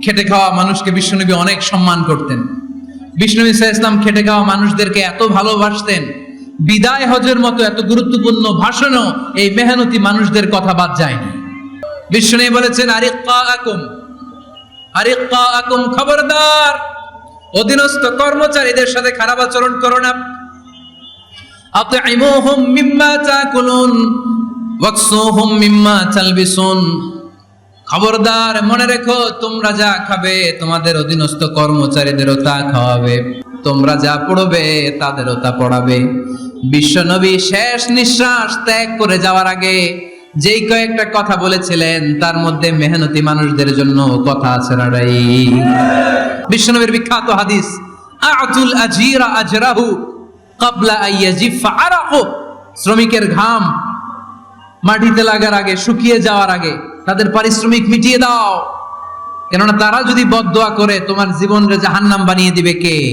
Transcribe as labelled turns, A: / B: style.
A: খেটে খাওয়া মানুষকে বিশ্বনবী অনেক সম্মান করতেন। বিশ্বনবী সাল্লাল্লাহু আলাইহি ওয়াসাল্লাম খেটে খাওয়া মানুষদেরকে এত ভালোবাসতেন, বিদায় হজের মতো এত গুরুত্বপূর্ণ ভাষণও এই মেহনতি মানুষদের কথা বাদ যায়নি। বিশ্বনবী বলেছেন, আরিক্কাকুম, খবরদার অধীনস্থ কর্মচারীদের সাথে খারাপ আচরণ করো না। আতঈমুহুম মিম্মা তাকুলুন ওয়াকসুহুম মিম্মা তালবিসুন, খবরদার মনে রেখো, তোমরা যা খাবে তোমাদের অধীনস্থ কর্মচারীদেরও তা খাওয়াবে, তোমরা যা পড়বে তাদেরও তা পড়াবে। বিশ্বনবী শেষ নিঃশ্বাস ত্যাগ করে যাওয়ার আগে যেই কয়েকটা কথা বলেছিলেন তার মধ্যে মেহনতি মানুষদের জন্য কথা আছে না নাই? বিশ্বনবীর বিখ্যাত হাদিস, আ'তুল আজীরা আজরাহু ক্বাবলা আইয়াজিফা আরাকু, শ্রমিকের ঘাম মাটিতে লাগার আগে, শুকিয়ে যাওয়ার আগে তাদের পারিশ্রমিক মিটিয়ে দাও, কেননা তারা যদি বদদোয়া করে তোমার জীবনকে জাহান্নাম বানিয়ে দিবে কে?